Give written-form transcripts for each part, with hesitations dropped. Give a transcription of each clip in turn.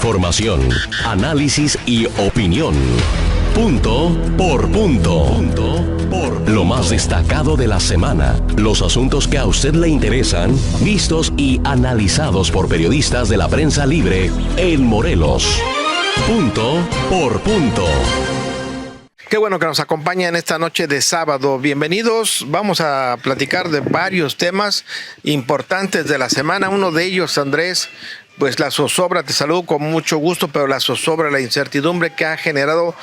Información, análisis y opinión. Punto por punto. Lo más destacado de la semana. Los asuntos que a usted le interesan, vistos y analizados por periodistas de la prensa libre en Morelos. Punto por punto. Qué bueno que nos acompaña en esta noche de sábado. Bienvenidos. Vamos a platicar de varios temas importantes de la semana. Uno de ellos, Andrés, pues la zozobra, te saludo con mucho gusto, pero la zozobra, la incertidumbre que ha generado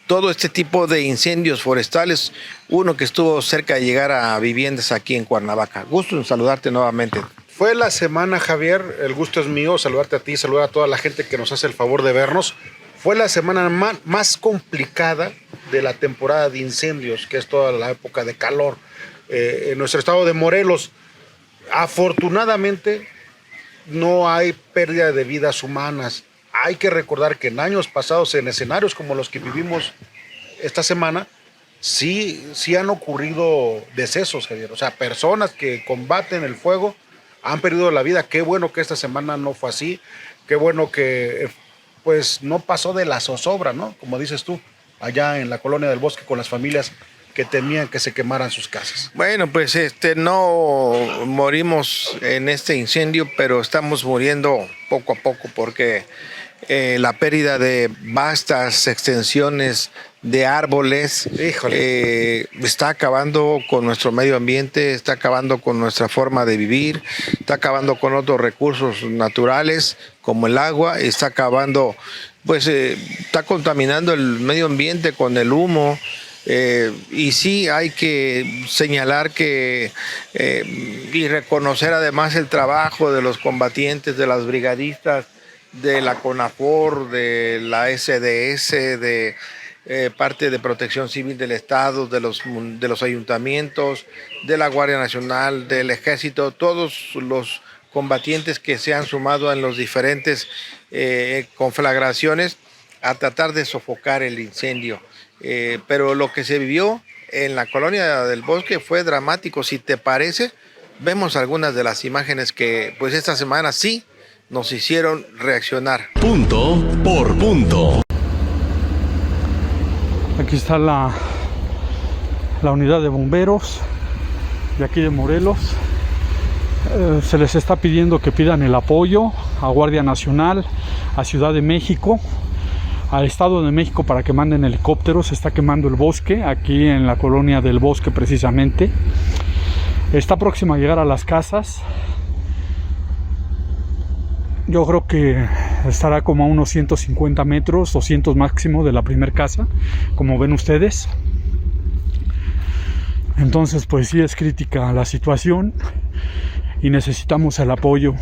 todo este tipo de incendios forestales. Uno que estuvo cerca de llegar a viviendas aquí en Cuernavaca. Gusto en saludarte nuevamente. Fue la semana, Javier, el gusto es mío, saludarte a ti, saludar a toda la gente que nos hace el favor de vernos. Fue la semana más complicada de la temporada de incendios, que es toda la época de calor en nuestro estado de Morelos. Afortunadamente no hay pérdida de vidas humanas. Hay que recordar que en años pasados, en escenarios como los que vivimos esta semana, sí han ocurrido decesos, Javier. O sea, personas que combaten el fuego han perdido la vida. Qué bueno que esta semana no fue así. Qué bueno que pues no pasó de la zozobra, ¿no? Como dices tú, allá en la Colonia del Bosque con las familias que temían que se quemaran sus casas. Bueno, pues no morimos en este incendio, pero estamos muriendo poco a poco porque la pérdida de vastas extensiones de árboles está acabando con nuestro medio ambiente, está acabando con nuestra forma de vivir, está acabando con otros recursos naturales como el agua, está acabando, pues está contaminando el medio ambiente con el humo. Y sí hay que señalar que y reconocer además el trabajo de los combatientes, de las brigadistas, de la CONAFOR, de la SDS, de parte de Protección Civil del Estado, de los ayuntamientos, de la Guardia Nacional, del Ejército, todos los combatientes que se han sumado en los diferentes conflagraciones a tratar de sofocar el incendio. Pero lo que se vivió en la Colonia del Bosque fue dramático. Si te parece, vemos algunas de las imágenes que pues esta semana sí nos hicieron reaccionar. Punto por punto. Aquí está la unidad de bomberos de aquí de Morelos. Se les está pidiendo que pidan el apoyo a Guardia Nacional, a Ciudad de México, al Estado de México para que manden helicópteros. Se está quemando el bosque aquí en la Colonia del Bosque precisamente. Está próxima a llegar a las casas. Yo creo que estará como a unos 150 metros, 200 máximo de la primer casa, como ven ustedes. Entonces pues sí es crítica la situación y necesitamos el apoyo.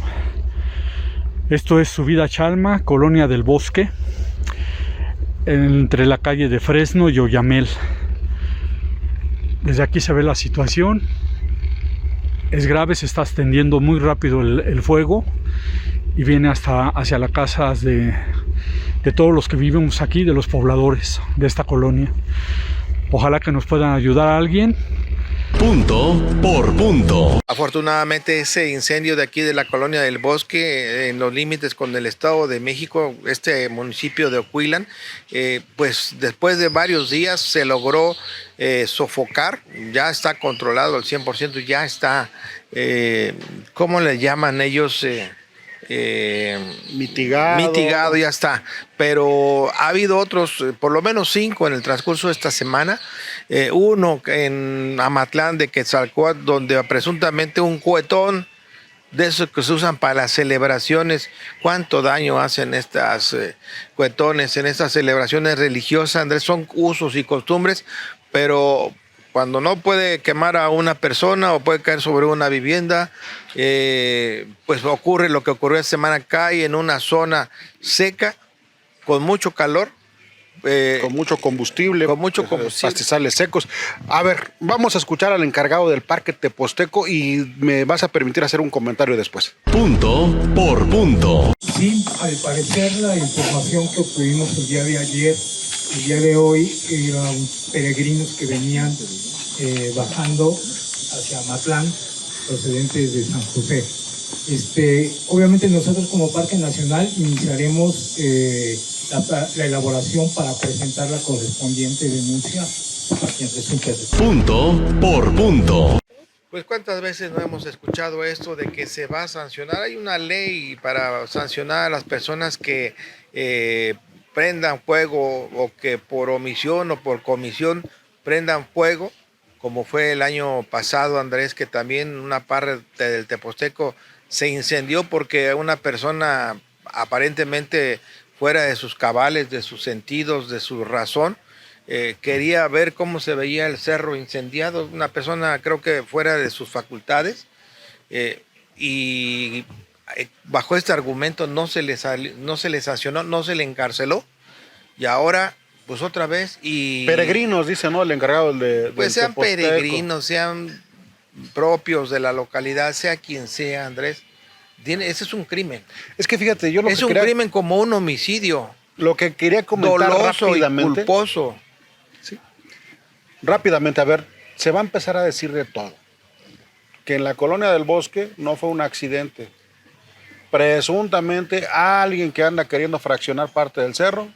Esto es Subida Chalma, Colonia del Bosque, entre la calle de Fresno y Oyamel. Desde aquí se ve la situación. Es grave, se está extendiendo muy rápido el fuego y viene hacia las casas de todos los que vivimos aquí, de los pobladores de esta colonia. Ojalá que nos puedan ayudar a alguien. Punto por punto. Afortunadamente ese incendio de aquí de la Colonia del Bosque, en los límites con el Estado de México, este municipio de Ocuilan, pues después de varios días se logró sofocar. Ya está controlado al 100%, ya está, ¿cómo le llaman ellos? Mitigado, ya está. Pero ha habido otros, por lo menos 5 en el transcurso de esta semana. Uno en Amatlán de Quetzalcóatl, donde presuntamente un cohetón de esos que se usan para las celebraciones. ¿Cuánto daño hacen estas cohetones en estas celebraciones religiosas, Andrés? Son usos y costumbres, pero cuando no puede quemar a una persona o puede caer sobre una vivienda, pues ocurre lo que ocurrió esta semana. Cae en una zona seca, con mucho calor. Con mucho combustible. Pastizales secos. A ver, vamos a escuchar al encargado del Parque Teposteco y me vas a permitir hacer un comentario después. Punto por punto. Sí, al parecer la información que obtuvimos el día de ayer, el día de hoy, eran peregrinos que venían bajando hacia Amatlán, procedentes de San José. Obviamente nosotros como Parque Nacional iniciaremos la elaboración para presentar la correspondiente denuncia a quien resulte. Punto por punto. Pues cuántas veces no hemos escuchado esto de que se va a sancionar. Hay una ley para sancionar a las personas que prendan fuego o que por omisión o por comisión prendan fuego, como fue el año pasado, Andrés, que también una parte del Teposteco se incendió porque una persona aparentemente fuera de sus cabales, de sus sentidos, de su razón, quería ver cómo se veía el cerro incendiado, una persona creo que fuera de sus facultades, y bajo este argumento no se le sancionó, no se le encarceló, y ahora pues otra vez y... Peregrinos, dice, ¿no? El encargado Pues del sean Teposteco. peregrinos, sean propios de la localidad, sea quien sea, Andrés, ese es un crimen. Es que fíjate, yo Es un crimen como un homicidio, lo que quería comentar doloso y rápidamente, culposo. rápidamente, a ver, se va a empezar a decir de todo. Que en la colonia del Bosque no fue un accidente. Presuntamente alguien que anda queriendo fraccionar parte del cerro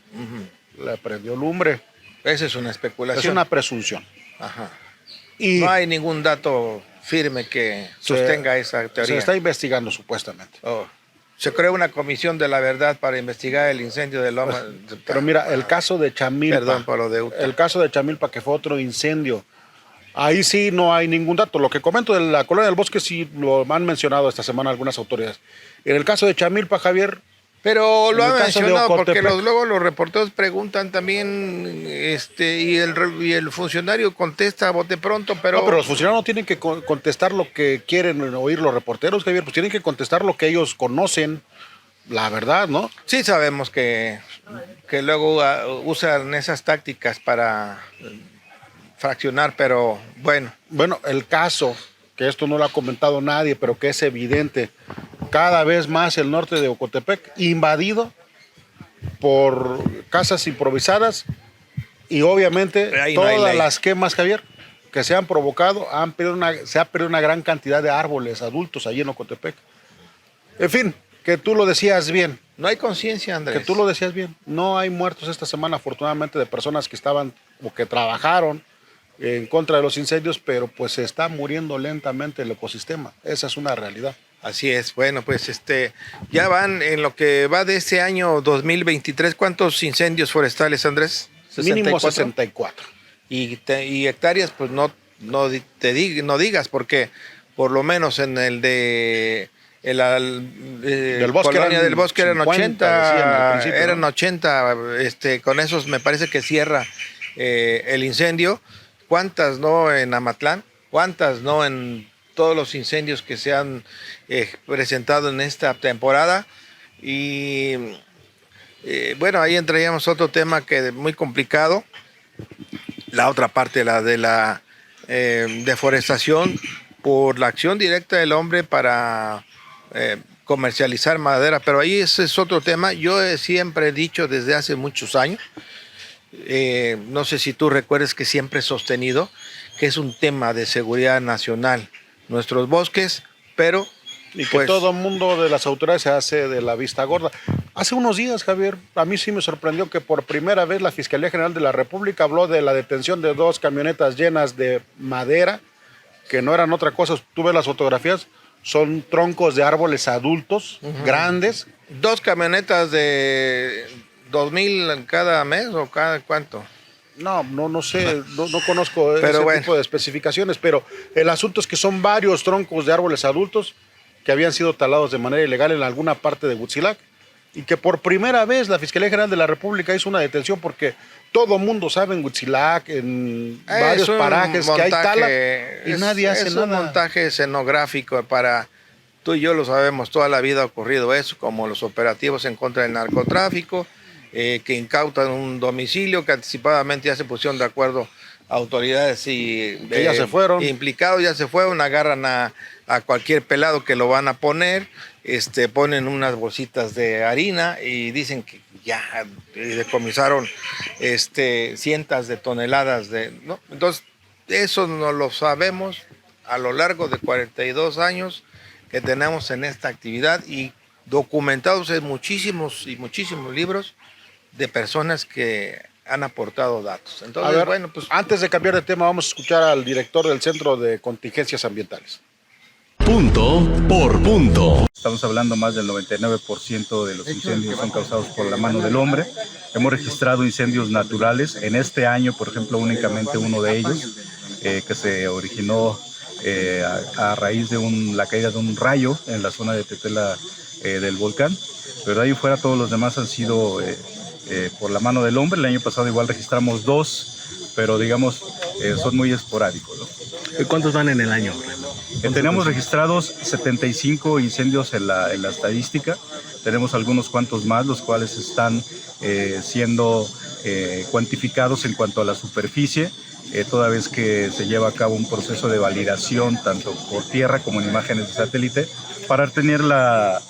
le prendió lumbre. Esa es una especulación. Es una presunción. Ajá. Y No hay ningún dato firme que sostenga esa teoría. se está investigando supuestamente. Se creó una comisión de la verdad para investigar el incendio de Loma. Pero mira, el caso de Chamilpa. Perdón por lo de Utah. El caso de Chamilpa, que fue otro incendio. Ahí sí no hay ningún dato. Lo que comento de la colonia del Bosque sí lo han mencionado esta semana algunas autoridades. En el caso de Chamilpa, Javier, Pero lo en el ha caso de mencionado porque Ocotepec. luego los reporteros preguntan también y el funcionario contesta a bote pronto, pero... No, pero los funcionarios no tienen que contestar lo que quieren oír los reporteros, Javier, pues tienen que contestar lo que ellos conocen, la verdad, ¿no? Sí sabemos que luego usan esas tácticas para fraccionar, pero bueno. Bueno, el caso, que esto no lo ha comentado nadie, pero que es evidente, cada vez más el norte de Ocotepec invadido por casas improvisadas y obviamente Ahí no hay todas ley. las quemas, Javier, que se han provocado, se ha perdido una gran cantidad de árboles adultos allí en Ocotepec. En fin, que tú lo decías bien, No hay conciencia, Andrés. que tú lo decías bien, no hay muertos esta semana afortunadamente de personas que estaban o que trabajaron en contra de los incendios, pero pues se está muriendo lentamente el ecosistema, esa es una realidad. Así es. Bueno, pues ya van en lo que va de este año 2023. ¿Cuántos incendios forestales, Andrés? Mínimo 64. 64. Y hectáreas, pues no digas, porque por lo menos en el de Del Bosque Colonia eran del Bosque eran 50, decían al principio, eran ¿no? 80, con esos me parece que cierra el incendio. ¿Cuántas no en Amatlán? ¿Cuántas no en todos los incendios que se han presentado en esta temporada? Y bueno, ahí entraríamos otro tema que es muy complicado, la otra parte, la de la deforestación por la acción directa del hombre para comercializar madera, pero ahí ese es otro tema. Yo siempre he dicho desde hace muchos años, no sé si tú recuerdes que siempre he sostenido que es un tema de seguridad nacional nuestros bosques, pero Y que pues, todo el mundo de las autoridades se hace de la vista gorda. Hace unos días, Javier, a mí sí me sorprendió que por primera vez la Fiscalía General de la República habló de la detención de 2 camionetas llenas de madera, que no eran otra cosa. Tú ves las fotografías, son troncos de árboles adultos, grandes. 2 camionetas de 2,000 en cada mes o cada cuánto. No sé, no conozco Pero ese bueno. tipo de especificaciones, pero el asunto es que son varios troncos de árboles adultos que habían sido talados de manera ilegal en alguna parte de Huitzilac y que por primera vez la Fiscalía General de la República hizo una detención porque todo mundo sabe en Huitzilac, en varios Es un parajes que hay tala y es- nadie hace es nada. un montaje escenográfico para... Tú y yo lo sabemos, toda la vida ha ocurrido eso, como los operativos en contra del narcotráfico, que incautan un domicilio, que anticipadamente ya se pusieron de acuerdo autoridades y Que ya se fueron. implicados, ya se fueron, agarran a cualquier pelado que lo van a poner, ponen unas bolsitas de harina y dicen que ya decomisaron cientos de toneladas ¿no? Entonces, eso no lo sabemos a lo largo de 42 años. que tenemos en esta actividad y documentados en muchísimos libros de personas que han aportado datos. Entonces, A ver, bueno, pues antes de cambiar de tema, vamos a escuchar al director del Centro de Contingencias Ambientales. Punto por punto. Estamos hablando más del 99% de los incendios son causados por la mano del hombre. Hemos registrado incendios naturales. En este año, por ejemplo, únicamente uno de ellos, que se originó a raíz de la caída de un rayo en la zona de Tetela del volcán. Pero de ahí fuera todos los demás han sido por la mano del hombre. El año pasado igual registramos 2, pero digamos son muy esporádicos, ¿no? ¿Cuántos van en el año? Tenemos registrados 75 incendios en la estadística. Tenemos algunos cuantos más, los cuales están siendo cuantificados en cuanto a la superficie, toda vez que se lleva a cabo un proceso de validación tanto por tierra como en imágenes de satélite para tener la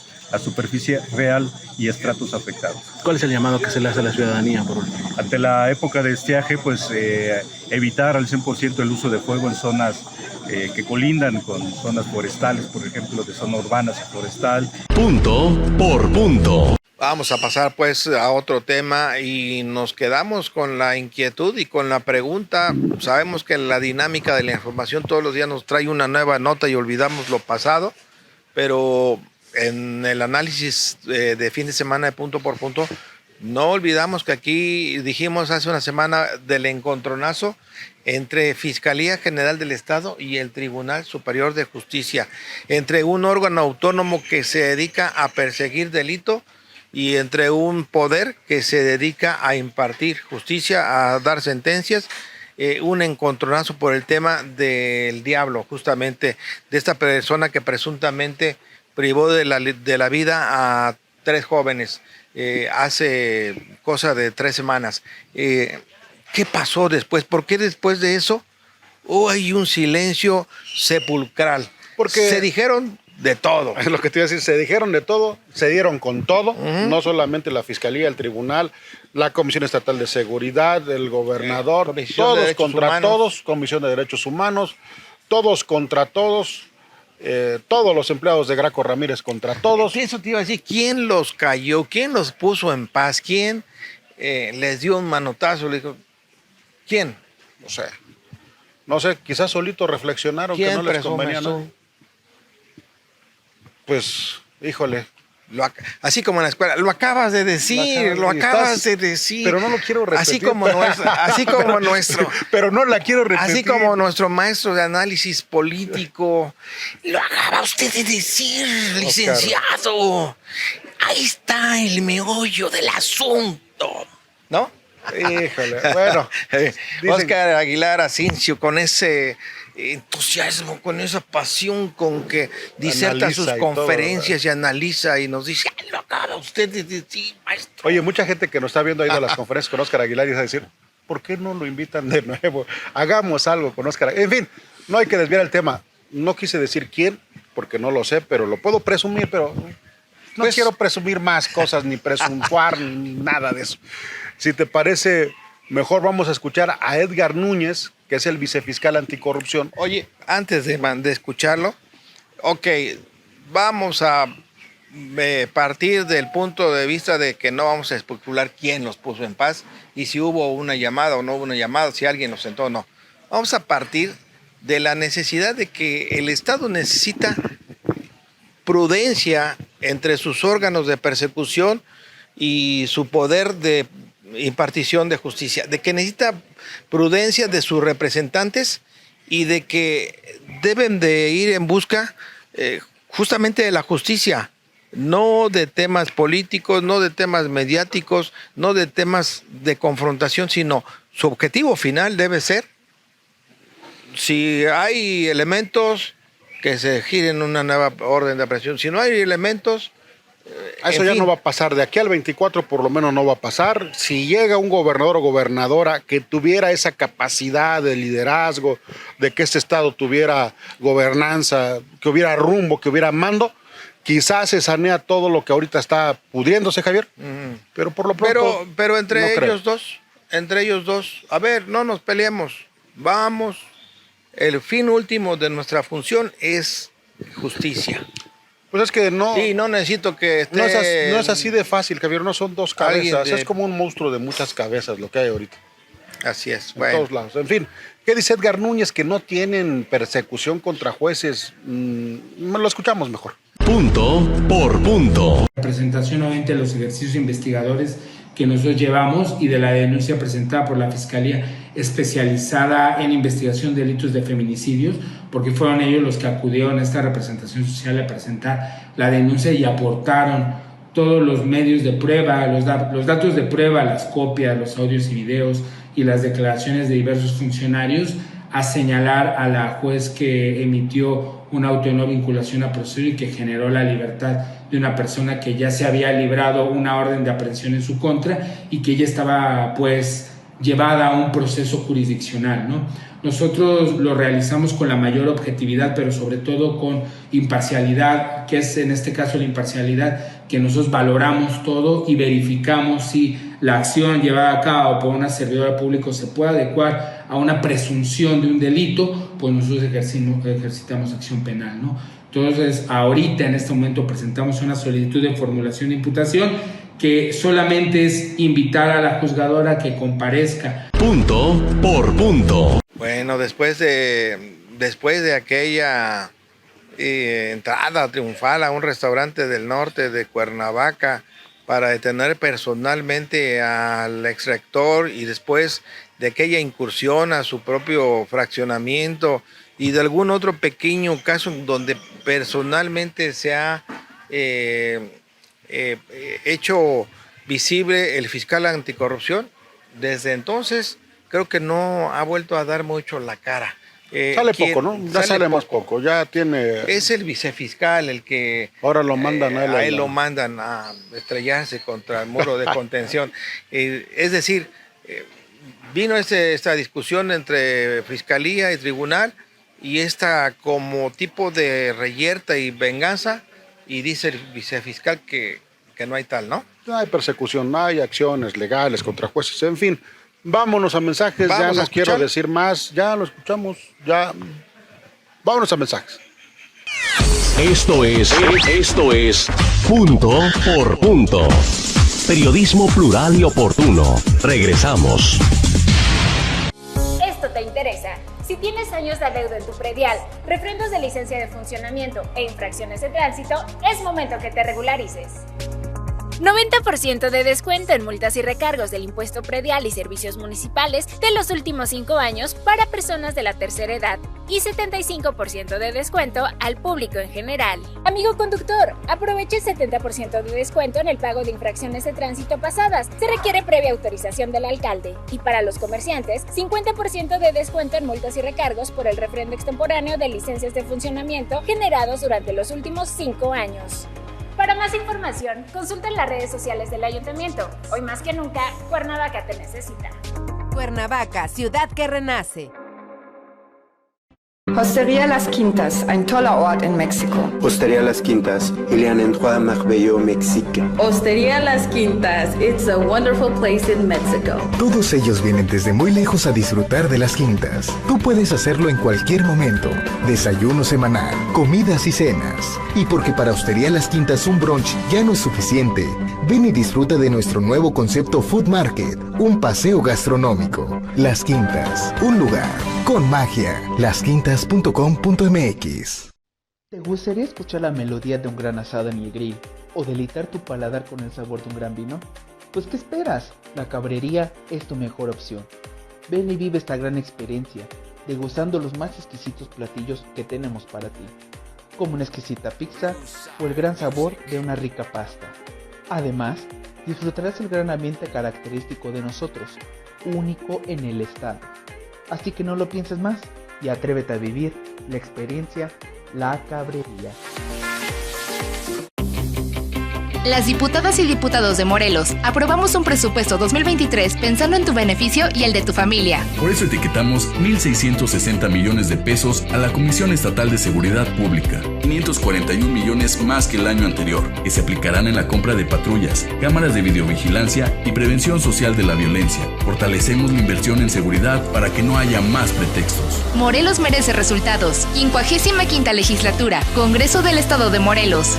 superficie real y estratos afectados. ¿Cuál es el llamado que se le hace a la ciudadanía, por último? Ante la época de estiaje, pues evitar al 100% el uso de fuego en zonas que colindan con zonas forestales, por ejemplo, de zona urbana y forestal. Punto por punto. vamos a pasar pues a otro tema y nos quedamos con la inquietud y con la pregunta. Sabemos que la dinámica de la información todos los días nos trae una nueva nota y olvidamos lo pasado, pero en el análisis de fin de semana de punto por punto, no olvidamos que aquí dijimos hace una semana del encontronazo entre Fiscalía General del Estado y el Tribunal Superior de Justicia, entre un órgano autónomo que se dedica a perseguir delito y entre un poder que se dedica a impartir justicia, a dar sentencias. Un encontronazo por el tema del diablo, justamente de esta persona que presuntamente privó de la vida a 3 jóvenes hace cosa de 3 semanas. ¿Qué pasó después? ¿Por qué después de eso hay un silencio sepulcral? Porque se dijeron de todo. Es lo que te iba a decir, se dijeron de todo, se dieron con todo, no solamente la Fiscalía, el Tribunal, la Comisión Estatal de Seguridad, el gobernador, todos contra todos, Comisión de Derechos Humanos, todos contra todos. Todos los empleados de Graco Ramírez contra todos. Eso te iba a decir, ¿quién los cayó? ¿Quién los puso en paz? ¿Quién les dio un manotazo? Le dijo, ¿quién? O sea, no sé, quizás solito reflexionaron que no les convenía, ¿no? Pues, híjole. Así como en la escuela, lo acabas de decir, lo acabas de decir. Pero no lo quiero repetir. Así como nuestro. Pero no la quiero repetir. Así como nuestro maestro de análisis político. Lo acaba usted de decir, licenciado. Ahí está el meollo del asunto. ¿No? Híjole, bueno. Óscar Aguilar Asensio, con ese entusiasmo, con esa pasión con que diserta sus conferencias y analiza y nos dice, lo acaba usted de decir, maestro. Oye, mucha gente que nos está viendo ahí de las conferencias con Óscar Aguilar y va a decir, ¿por qué no lo invitan de nuevo? Hagamos algo con Óscar Aguilar. En fin, no hay que desviar el tema. No quise decir quién, porque no lo sé, pero lo puedo presumir, pero no quiero presumir más cosas, ni presuntuar, ni nada de eso. Si te parece, mejor vamos a escuchar a Edgar Núñez, que es el vicefiscal anticorrupción. Oye, antes de escucharlo, vamos a partir del punto de vista de que no vamos a especular quién los puso en paz y si hubo una llamada o no hubo una llamada, si alguien los sentó o no. Vamos a partir de la necesidad de que el Estado necesita prudencia entre sus órganos de persecución y su poder de impartición de justicia, de que necesita prudencia de sus representantes y de que deben de ir en busca justamente de la justicia, no de temas políticos, no de temas mediáticos, no de temas de confrontación, sino su objetivo final debe ser, si hay elementos, que se giren una nueva orden de aprehensión, si no hay elementos, eso ya no va a pasar. De aquí al 24 por lo menos no va a pasar. Si llega un gobernador o gobernadora que tuviera esa capacidad de liderazgo, de que este estado tuviera gobernanza, que hubiera rumbo, que hubiera mando, quizás se sanea todo lo que ahorita está pudriéndose, Javier. Pero por lo pronto pero entre no ellos dos, a ver, no nos peleemos. Vamos, el fin último de nuestra función es justicia. Pues es que no... Sí, no necesito que esté... No es así de fácil, Javier, no son dos cabezas, es como un monstruo de muchas cabezas lo que hay ahorita. Así es, En todos lados. En fin, ¿qué dice Edgar Núñez? Que no tienen persecución contra jueces. Lo escuchamos mejor. Punto por punto. Presentación nuevamente de los ejercicios investigadores que nosotros llevamos y de la denuncia presentada por la Fiscalía especializada en investigación de delitos de feminicidios, porque fueron ellos los que acudieron a esta representación social a presentar la denuncia y aportaron todos los medios de prueba, los datos de prueba, las copias, los audios y videos y las declaraciones de diversos funcionarios, a señalar a la juez que emitió un auto de no vinculación a proceso y que generó la libertad de una persona que ya se había librado una orden de aprehensión en su contra y que ya estaba pues llevada a un proceso jurisdiccional, ¿no? Nosotros lo realizamos con la mayor objetividad, pero sobre todo con imparcialidad, que es en este caso la imparcialidad que nosotros valoramos todo y verificamos si la acción llevada a cabo por una servidora pública se puede adecuar a una presunción de un delito, pues nosotros ejercitamos acción penal, ¿no? Entonces, ahorita en este momento presentamos una solicitud de formulación de imputación que solamente es invitar a la juzgadora a que comparezca. Punto por punto. Bueno, después de aquella entrada triunfal a un restaurante del norte de Cuernavaca para detener personalmente al exrector y después de aquella incursión a su propio fraccionamiento y de algún otro pequeño caso donde personalmente se ha hecho visible el fiscal anticorrupción, desde entonces creo que no ha vuelto a dar mucho la cara. Sale poco, ¿no? Ya sale más poco, ya tiene... Es el vicefiscal el que... Ahora lo mandan a él lo mandan a estrellarse contra el muro de contención. Es decir, vino esta discusión entre fiscalía y tribunal y esta como tipo de reyerta y venganza, y dice el vicefiscal que no hay tal, ¿no? No hay persecución, no hay acciones legales contra jueces, en fin. Vámonos a mensajes, Vamos ya a no quiero escuchar. decir más, ya lo escuchamos, ya. Vámonos a mensajes. Esto es Punto por punto. Periodismo plural y oportuno. Regresamos. Esto te interesa. Si tienes años de adeudo en tu predial, refrendos de licencia de funcionamiento e infracciones de tránsito, es momento que te regularices. 90% de descuento en multas y recargos del impuesto predial y servicios municipales de los últimos 5 años para personas de la tercera edad y 75% de descuento al público en general. Amigo conductor, aproveche el 70% de descuento en el pago de infracciones de tránsito pasadas. Se requiere previa autorización del alcalde. Y para los comerciantes, 50% de descuento en multas y recargos por el refrendo extemporáneo de licencias de funcionamiento generados durante los últimos 5 años. Para más información, consulta en las redes sociales del Ayuntamiento. Hoy más que nunca, Cuernavaca te necesita. Cuernavaca, ciudad que renace. Hostería Las Quintas, ein toller Ort in Mexiko. Hostería Las Quintas, il y a un endroit merveilleux au Mexique. Hostería Las Quintas, it's a wonderful place in Mexico. Todos ellos vienen desde muy lejos a disfrutar de Las Quintas. Tú puedes hacerlo en cualquier momento. Desayuno semanal, comidas y cenas. Y porque para Hostería Las Quintas un brunch ya no es suficiente, ven y disfruta de nuestro nuevo concepto Food Market, un paseo gastronómico. Las Quintas, un lugar con magia. Lasquintas.com.mx. ¿Te gustaría escuchar la melodía de un gran asado en el grill o deleitar tu paladar con el sabor de un gran vino? Pues ¿qué esperas? La Cabrería es tu mejor opción. Ven y vive esta gran experiencia, degustando los más exquisitos platillos que tenemos para ti, como una exquisita pizza o el gran sabor de una rica pasta. Además, disfrutarás el gran ambiente característico de nosotros, único en el estado. Así que no lo pienses más y atrévete a vivir la experiencia La Cabrería. Las diputadas y diputados de Morelos aprobamos un presupuesto 2023 pensando en tu beneficio y el de tu familia. Por eso etiquetamos 1,660 millones de pesos a la Comisión Estatal de Seguridad Pública, 541 millones más que el año anterior, que se aplicarán en la compra de patrullas, cámaras de videovigilancia y prevención social de la violencia. Fortalecemos la inversión en seguridad para que no haya más pretextos. Morelos merece resultados. 55ª Legislatura, Congreso del Estado de Morelos.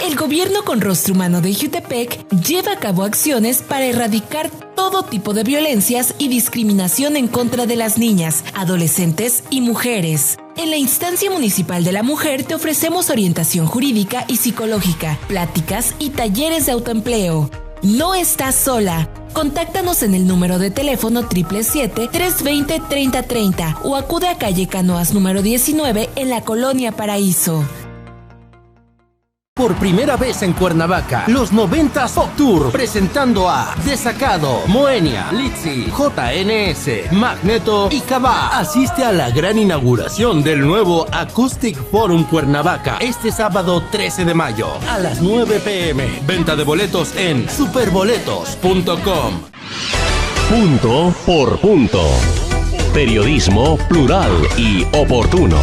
El gobierno con rostro humano de Jutepec lleva a cabo acciones para erradicar todo tipo de violencias y discriminación en contra de las niñas, adolescentes y mujeres. En la Instancia Municipal de la Mujer te ofrecemos orientación jurídica y psicológica, pláticas y talleres de autoempleo. No estás sola. Contáctanos en el número de teléfono 777-320-3030 o acude a calle Canoas número 19 en la Colonia Paraíso. Por primera vez en Cuernavaca, los 90s Pop Tour, presentando a Desacado, Moenia, Litzy, JNS, Magneto y Cabá. Asiste a la gran inauguración del nuevo Acoustic Forum Cuernavaca este sábado 13 de mayo a las 9 p.m. Venta de boletos en superboletos.com. Punto por punto. Periodismo plural y oportuno.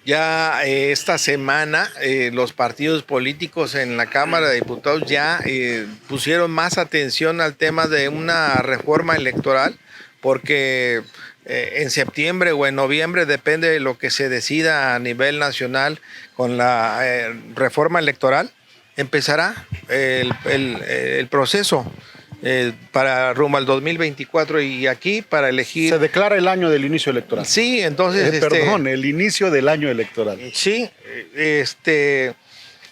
Ya esta semana los partidos políticos en la Cámara de Diputados ya pusieron más atención al tema de una reforma electoral, porque en septiembre o en noviembre, depende de lo que se decida a nivel nacional con la reforma electoral, empezará el proceso para rumbo al 2024 y aquí para elegir... Se declara el año del inicio electoral. Sí, entonces... Perdón, el inicio del año electoral. Sí,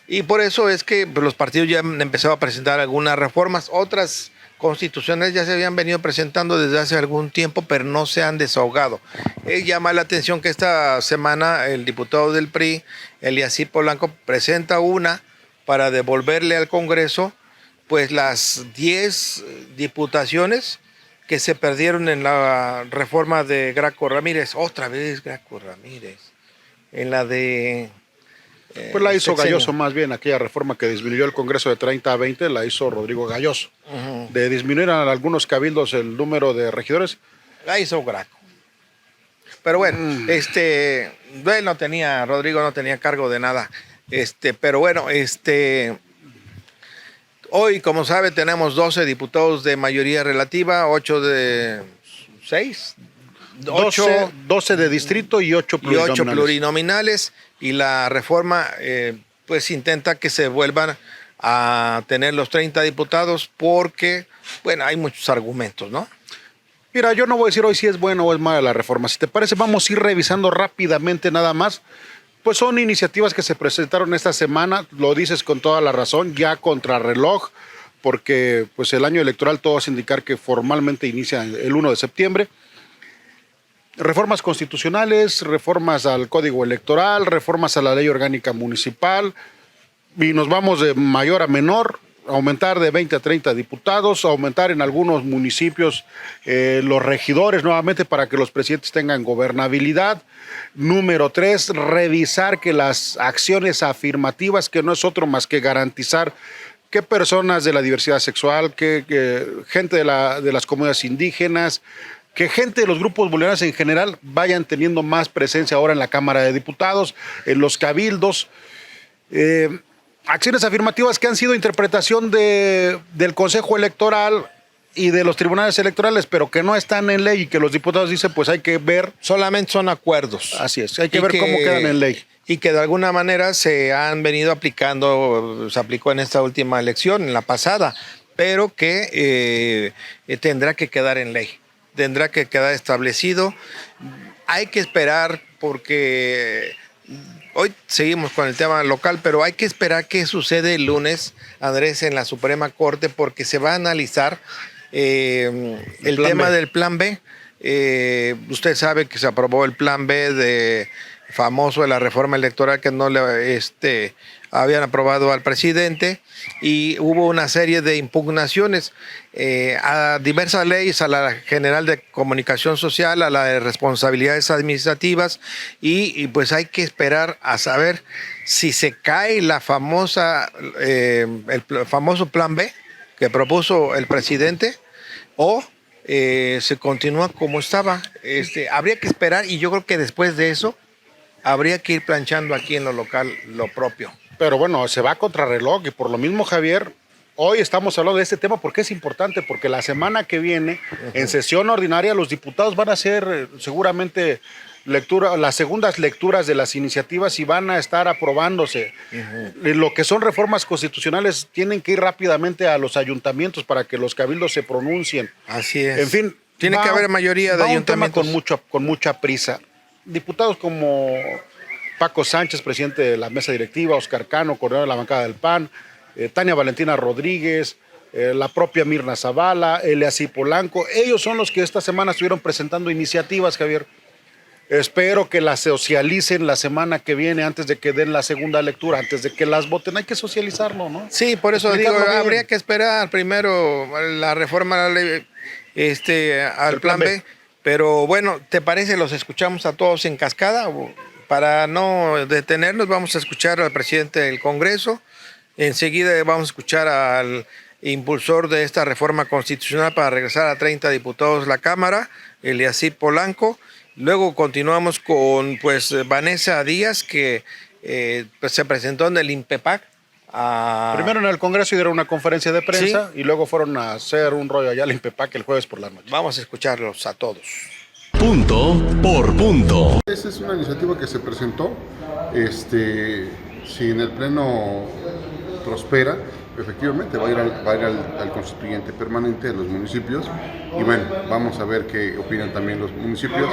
y por eso es que los partidos ya han empezado a presentar algunas reformas, otras constituciones ya se habían venido presentando desde hace algún tiempo, pero no se han desahogado. Llama la atención que esta semana el diputado del PRI, Eliasir Polanco, presenta una para devolverle al Congreso pues las 10 diputaciones que se perdieron en la reforma de Graco Ramírez. Otra vez Graco Ramírez. En la de... pues la hizo Galloso más bien, aquella reforma que disminuyó el Congreso de 30 a 20, la hizo Rodrigo Galloso. De disminuir a algunos cabildos el número de regidores. La hizo Graco. Pero bueno, Rodrigo no tenía cargo de nada. Pero bueno, hoy, como sabe, tenemos 12 diputados de mayoría relativa, 8 de 6, 12 de distrito y 8 plurinominales. Y la reforma pues intenta que se vuelvan a tener los 30 diputados porque, bueno, hay muchos argumentos, ¿no? Mira, yo no voy a decir hoy si es bueno o es mala la reforma. Si te parece, vamos a ir revisando rápidamente nada más. Pues son iniciativas que se presentaron esta semana, lo dices con toda la razón, ya contrarreloj, porque pues el año electoral todo hace indicar que formalmente inicia el 1 de septiembre. Reformas constitucionales, reformas al Código Electoral, reformas a la Ley Orgánica Municipal, y nos vamos de mayor a menor, aumentar de 20 a 30 diputados, aumentar en algunos municipios los regidores nuevamente para que los presidentes tengan gobernabilidad. Número 3, revisar que las acciones afirmativas, que no es otro más que garantizar que personas de la diversidad sexual, que gente de las comunidades indígenas, que gente de los grupos vulnerables en general vayan teniendo más presencia ahora en la Cámara de Diputados, en los cabildos. Acciones afirmativas que han sido interpretación del Consejo Electoral y de los tribunales electorales, pero que no están en ley y que los diputados dicen, pues hay que ver. Solamente son acuerdos. Así es, hay que ver cómo quedan en ley. Y que de alguna manera se han venido aplicando, se aplicó en esta última elección, en la pasada, pero que tendrá que quedar en ley, tendrá que quedar establecido. Hay que esperar porque... Hoy seguimos con el tema local, pero hay que esperar qué sucede el lunes, Andrés, en la Suprema Corte, porque se va a analizar el tema del Plan B. Usted sabe que se aprobó el Plan B famoso de la reforma electoral que no le habían aprobado al presidente y hubo una serie de impugnaciones a diversas leyes, a la General de Comunicación Social, a la de Responsabilidades Administrativas y pues hay que esperar a saber si se cae el famoso Plan B que propuso el presidente o se continúa como estaba. Habría que esperar y yo creo que después de eso habría que ir planchando aquí en lo local lo propio. Pero bueno, se va a contrarreloj y por lo mismo, Javier, hoy estamos hablando de este tema porque es importante, porque la semana que viene, en sesión ordinaria, los diputados van a hacer seguramente las segundas lecturas de las iniciativas y van a estar aprobándose. Lo que son reformas constitucionales tienen que ir rápidamente a los ayuntamientos para que los cabildos se pronuncien. Así es. En fin, tiene que haber mayoría de ayuntamientos. Un tema con mucha prisa. Diputados como Paco Sánchez, presidente de la mesa directiva, Oscar Cano, coordinador de la bancada del PAN, Tania Valentina Rodríguez, la propia Mirna Zavala, Eliasí Polanco, ellos son los que esta semana estuvieron presentando iniciativas, Javier. Espero que las socialicen la semana que viene antes de que den la segunda lectura, antes de que las voten. Hay que socializarlo, ¿no? Sí, por eso digo, habría que esperar primero la reforma a la ley, al plan B. Pero bueno, ¿te parece? Los escuchamos a todos en cascada. Para no detenernos, vamos a escuchar al presidente del Congreso. Enseguida vamos a escuchar al impulsor de esta reforma constitucional para regresar a 30 diputados la Cámara, Eliasí Polanco. Luego continuamos con Vanessa Díaz, que se presentó en el INPEPAC. Primero en el Congreso dieron una conferencia de prensa, ¿sí? Y luego fueron a hacer un rollo allá al INPEPAC el jueves por la noche. Vamos a escucharlos a todos. Punto por punto. Esa es una iniciativa que se presentó. Si en el Pleno prospera, efectivamente va a ir al constituyente permanente de los municipios y bueno, vamos a ver qué opinan también los municipios.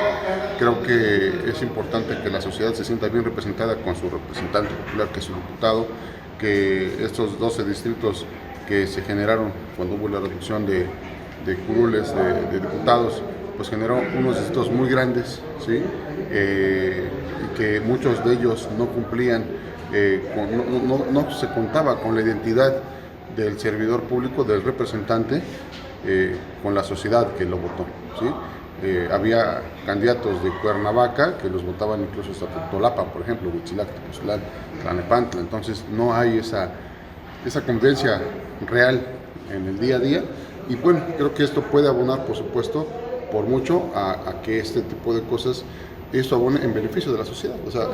Creo que es importante que la sociedad se sienta bien representada con su representante popular, que es su diputado, que estos 12 distritos que se generaron cuando hubo la reducción de curules de diputados, pues generó unos distritos muy grandes, ¿sí? Y que muchos de ellos no cumplían, no se contaba con la identidad del servidor público, del representante, con la sociedad que lo votó, ¿sí? Había candidatos de Cuernavaca que los votaban incluso hasta Totolapan, por ejemplo, Huitzilac, Tepoztlán, Tlalnepantla. Entonces no hay esa convivencia real en el día a día y bueno, creo que esto puede abonar, por supuesto, por mucho a que este tipo de cosas, esto abone en beneficio de la sociedad. O sea,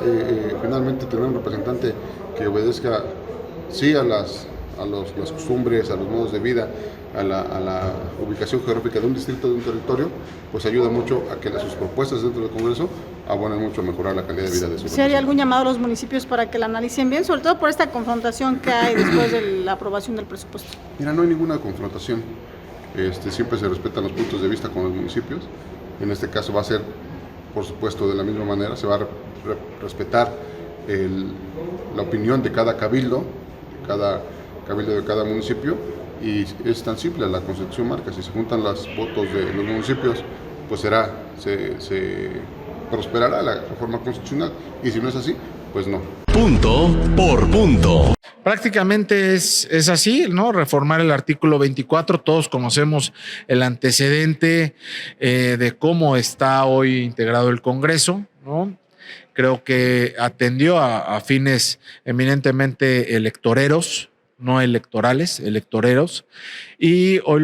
finalmente tener un representante que obedezca sí a las costumbres, a los modos de vida, a la ubicación geográfica de un distrito, de un territorio, pues ayuda mucho a que sus propuestas dentro del Congreso abonen mucho a mejorar la calidad de vida de su ¿Sí haría algún llamado a los municipios para que la analicen bien, sobre todo por esta confrontación que hay después de la aprobación del presupuesto? Mira, no hay ninguna confrontación. Siempre se respetan los puntos de vista con los municipios. En este caso va a ser, por supuesto, de la misma manera, se va a respetar la opinión de cada cabildo, de cada municipio, y es tan simple, la Constitución marca, si se juntan los votos de los municipios, pues se prosperará la reforma constitucional, y si no es así, pues no. Punto por punto. Prácticamente es así, ¿no? Reformar el artículo 24, todos conocemos el antecedente de cómo está hoy integrado el Congreso, ¿no? Creo que atendió a fines eminentemente electoreros, no electorales, electoreros, y hoy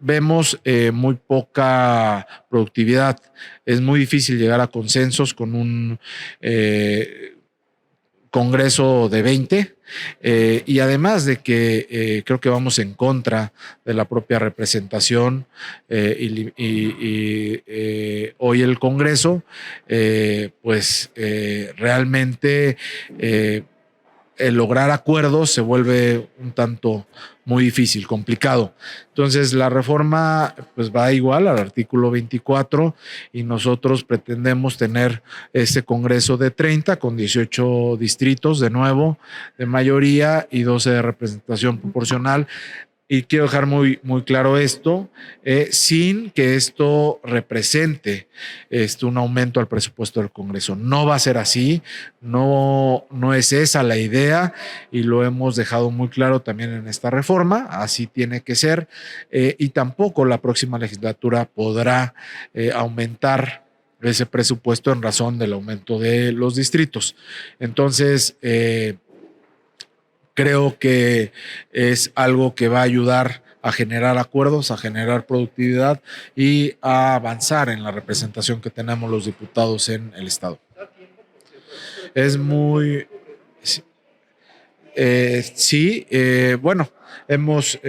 vemos muy poca productividad. Es muy difícil llegar a consensos con un Congreso de 20, y además de que creo que vamos en contra de la propia representación hoy el Congreso, realmente el lograr acuerdos se vuelve un tanto muy difícil, complicado. Entonces la reforma pues va igual al artículo 24 y nosotros pretendemos tener este Congreso de 30 con 18 distritos de nuevo de mayoría y 12 de representación proporcional. Y quiero dejar muy, muy claro esto, sin que esto represente un aumento al presupuesto del Congreso. No va a ser así, no es esa la idea y lo hemos dejado muy claro también en esta reforma, así tiene que ser, y tampoco la próxima legislatura podrá aumentar ese presupuesto en razón del aumento de los distritos. Entonces, creo que es algo que va a ayudar a generar acuerdos, a generar productividad y a avanzar en la representación que tenemos los diputados en el Estado. Es muy... bueno, hemos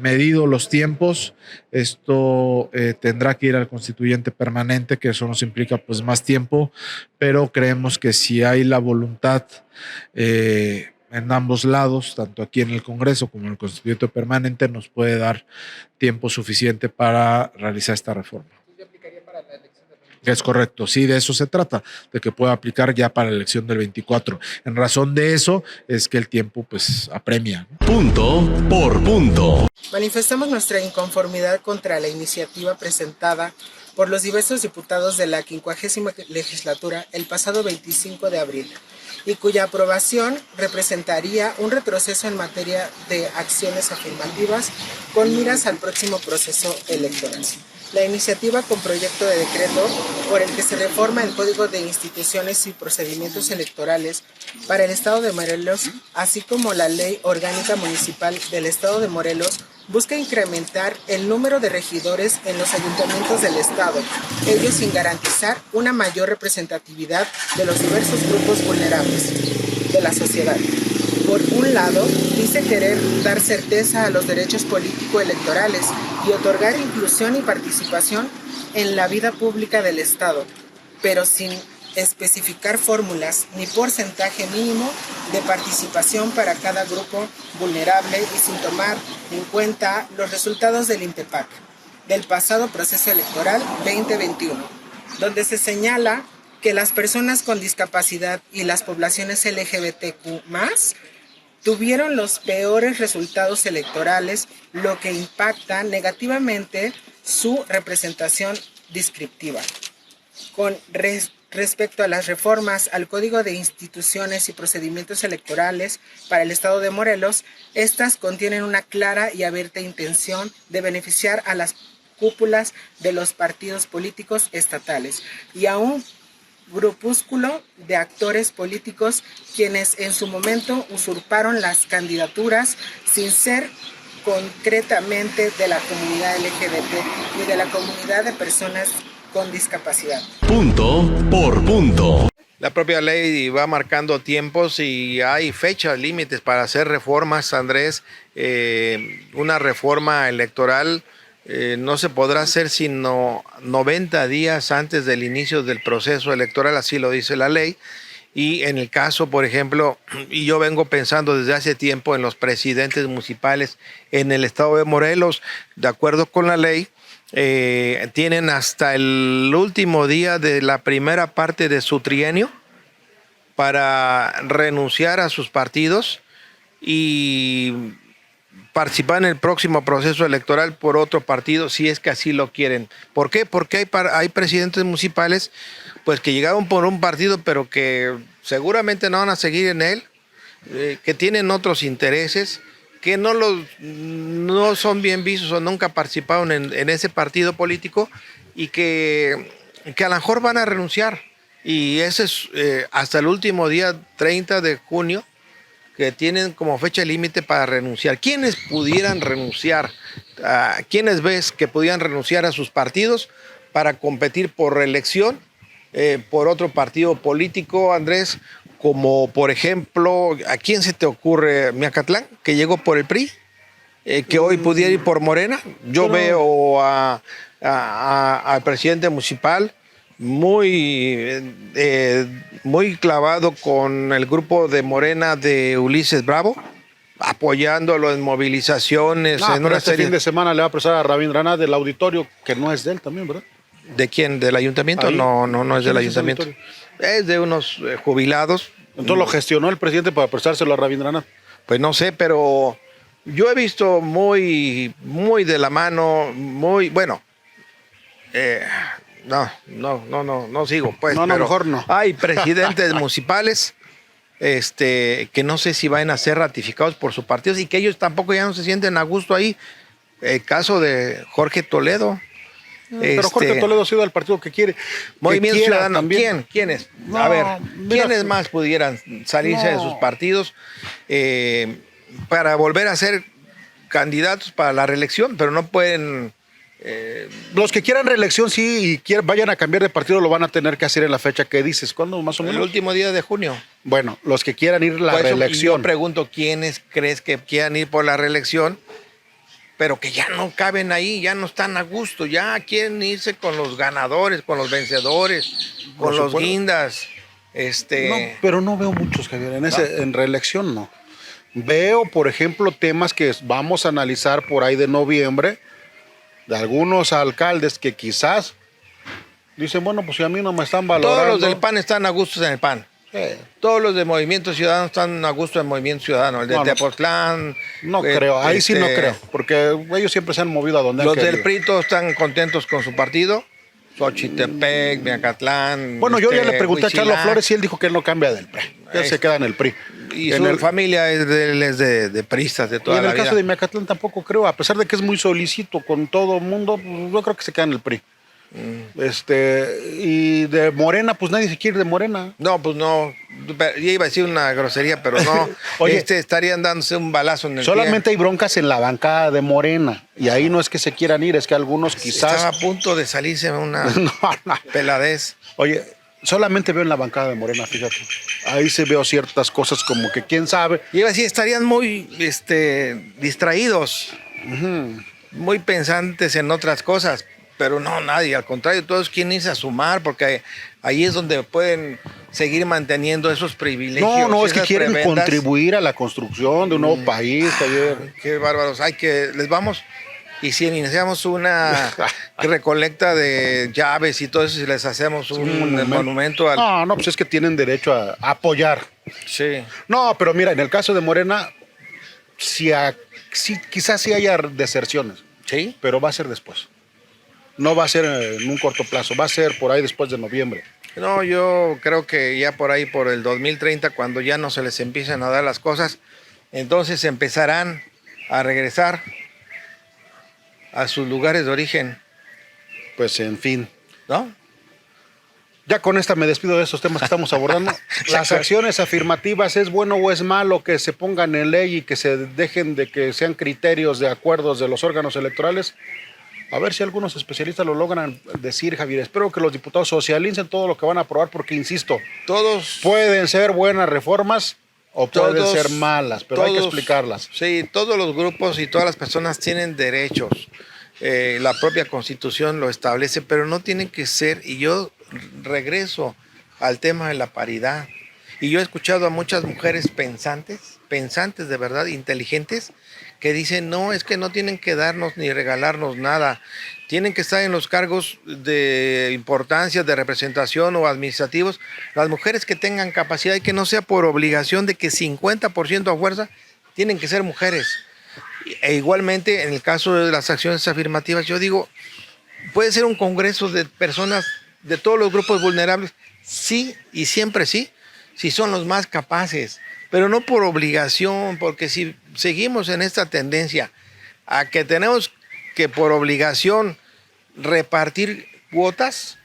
medido los tiempos. Esto tendrá que ir al constituyente permanente, que eso nos implica pues más tiempo, pero creemos que si hay la voluntad en ambos lados, tanto aquí en el Congreso como en el constituyente permanente, nos puede dar tiempo suficiente para realizar esta reforma. Es correcto, sí, de eso se trata, de que pueda aplicar ya para la elección del 24. En razón de eso es que el tiempo pues apremia. Punto por punto. Manifestamos nuestra inconformidad contra la iniciativa presentada por los diversos diputados de la 50ª legislatura el pasado 25 de abril y cuya aprobación representaría un retroceso en materia de acciones afirmativas con miras al próximo proceso electoral. La iniciativa con proyecto de decreto por el que se reforma el Código de Instituciones y Procedimientos Electorales para el Estado de Morelos, así como la Ley Orgánica Municipal del Estado de Morelos, busca incrementar el número de regidores en los ayuntamientos del Estado, ello sin garantizar una mayor representatividad de los diversos grupos vulnerables de la sociedad. Por un lado, dice querer dar certeza a los derechos político-electorales y otorgar inclusión y participación en la vida pública del Estado, pero sin especificar fórmulas ni porcentaje mínimo de participación para cada grupo vulnerable y sin tomar en cuenta los resultados del INTEPAC, del pasado proceso electoral 2021, donde se señala que las personas con discapacidad y las poblaciones LGBTQ+, tuvieron los peores resultados electorales, lo que impacta negativamente su representación descriptiva. Con respecto a las reformas al Código de Instituciones y Procedimientos Electorales para el Estado de Morelos, estas contienen una clara y abierta intención de beneficiar a las cúpulas de los partidos políticos estatales y a un grupúsculo de actores políticos quienes en su momento usurparon las candidaturas sin ser concretamente de la comunidad LGBT ni de la comunidad de personas con discapacidad. Punto por punto. La propia ley va marcando tiempos y hay fechas límites para hacer reformas, Andrés. Una reforma electoral no se podrá hacer sino 90 días antes del inicio del proceso electoral, así lo dice la ley. Y en el caso, por ejemplo, y yo vengo pensando desde hace tiempo en los presidentes municipales en el estado de Morelos, de acuerdo con la ley, tienen hasta el último día de la primera parte de su trienio para renunciar a sus partidos y participar en el próximo proceso electoral por otro partido si es que así lo quieren. ¿Por qué? Porque hay presidentes municipales pues que llegaron por un partido pero que seguramente no van a seguir en él, que tienen otros intereses, que no son bien vistos o nunca participaron en ese partido político y que a lo mejor van a renunciar. Y ese es hasta el último día 30 de junio que tienen como fecha límite para renunciar. ¿Quiénes pudieran renunciar? ¿Quiénes ves que pudieran renunciar a sus partidos para competir por reelección por otro partido político, Andrés? Como por ejemplo, ¿a quién se te ocurre? Miacatlán, que llegó por el PRI, que hoy pudiera ir por Morena. Yo veo al presidente municipal muy clavado con el grupo de Morena de Ulises Bravo, apoyándolo en movilizaciones. Pero este fin de semana le va a prestar a Rabindranath del auditorio, que no es de él también, ¿verdad? ¿De quién? ¿Del ayuntamiento? Ahí. No es del ayuntamiento. Es de unos jubilados. Entonces lo gestionó el presidente para prestárselo a Rabindranath. Pues no sé, pero Yo he visto muy de la mano, muy, bueno, no sigo, pues. No, pero mejor no. Hay presidentes municipales que no sé si van a ser ratificados por sus partidos y que ellos tampoco ya no se sienten a gusto ahí. El caso de Jorge Toledo. Pero Jorge Toledo ha sido el partido que quiere. Movimiento que Ciudadano. también. ¿Quiénes? No, a ver, mira, ¿quiénes más pudieran salirse de sus partidos para volver a ser candidatos para la reelección? Pero no pueden... Los que quieran reelección, sí, y vayan a cambiar de partido, lo van a tener que hacer en la fecha que dices. ¿Cuándo más o menos? El último día de junio. Bueno, los que quieran ir a la Por eso reelección. Yo pregunto, ¿quiénes crees que quieran ir por la reelección? Pero que ya no caben ahí, ya no están a gusto, ya quieren irse con los ganadores, con los vencedores, con los guindas. No, pero no veo muchos, Javier, en reelección no. Veo, por ejemplo, temas que vamos a analizar por ahí de noviembre, de algunos alcaldes que quizás dicen, bueno, pues si a mí no me están valorando. Todos los del PAN están a gusto en el PAN. Sí. Todos los de Movimiento Ciudadano están a gusto en Movimiento Ciudadano. El de Tepoztlán. No creo, ahí sí no creo, porque ellos siempre se han movido a donde han querido. Los del PRI todos están contentos con su partido. Xochitepec, Miacatlán. Bueno, yo ya le pregunté a Charlo Flores y él dijo que él no cambia del PRI. Él se queda en el PRI. Y su familia es de priistas de toda la vida. Y en el caso de Miacatlán tampoco creo, a pesar de que es muy solicito con todo el mundo, pues yo creo que se queda en el PRI. Y de Morena, pues nadie se quiere de Morena. No, pues no. Yo iba a decir una grosería, pero no. Oye, estarían dándose un balazo en el solamente pie. hay broncas en la bancada de Morena. Y ahí no es que se quieran ir, es que algunos quizás. Estaba a punto de salirse una peladez. Oye, solamente veo en la bancada de Morena, fíjate. Ahí se veo ciertas cosas como que quién sabe. Y iba a decir, estarían muy distraídos, muy pensantes en otras cosas. Pero no, nadie, al contrario, todos quieren irse a sumar porque ahí es donde pueden seguir manteniendo esos privilegios. No, es que quieren contribuir a la construcción de un nuevo país. Qué bárbaros, les vamos. Y si iniciamos una recolecta de llaves y todo eso, si les hacemos un monumento al... No, pues es que tienen derecho a apoyar. Sí. No, pero mira, en el caso de Morena, quizás sí haya deserciones. Sí. Pero va a ser después. No va a ser en un corto plazo, va a ser por ahí después de noviembre. No, yo creo que ya por ahí, por el 2030, cuando ya no se les empiecen a dar las cosas, entonces empezarán a regresar a sus lugares de origen. Pues en fin. ¿No? Ya con esta me despido de estos temas que estamos abordando. Las acciones afirmativas, ¿es bueno o es malo que se pongan en ley y que se dejen de que sean criterios de acuerdos de los órganos electorales? A ver si algunos especialistas lo logran decir, Javier. Espero que los diputados socialicen todo lo que van a aprobar porque, insisto, todos pueden ser buenas reformas o pueden ser malas, pero hay que explicarlas. Sí, todos los grupos y todas las personas tienen derechos. La propia Constitución lo establece, pero no tienen que ser, y yo regreso al tema de la paridad. Y yo he escuchado a muchas mujeres pensantes de verdad, inteligentes, que dicen, no, es que no tienen que darnos ni regalarnos nada, tienen que estar en los cargos de importancia, de representación o administrativos, las mujeres que tengan capacidad y que no sea por obligación de que 50% a fuerza tienen que ser mujeres. E igualmente, en el caso de las acciones afirmativas, yo digo, puede ser un congreso de personas de todos los grupos vulnerables, sí, y siempre sí, si son los más capaces, pero no por obligación, porque si seguimos en esta tendencia a que tenemos que por obligación repartir cuotas,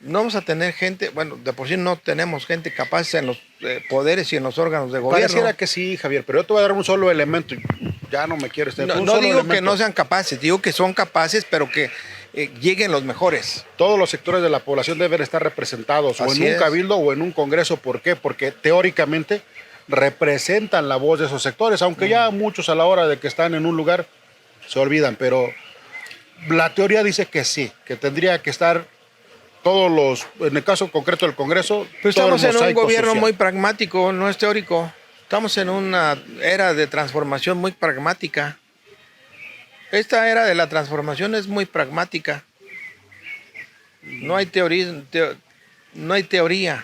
no vamos a tener gente, bueno, de por sí no tenemos gente capaz en los poderes y en los órganos de gobierno. Pareciera que sí, Javier, pero yo te voy a dar un solo elemento, ya no me quieres tener. No digo que no sean capaces, digo que son capaces, pero que lleguen los mejores. Todos los sectores de la población deben estar representados, o en un cabildo o en un congreso. ¿Por qué? Porque teóricamente representan la voz de esos sectores, aunque ya muchos a la hora de que están en un lugar se olvidan, pero la teoría dice que sí, que tendría que estar todos los, en el caso concreto del Congreso, pero estamos en un gobierno muy pragmático, no es teórico. Estamos en una era de transformación muy pragmática. Esta era de la transformación es muy pragmática. No hay teoría, no hay teoría.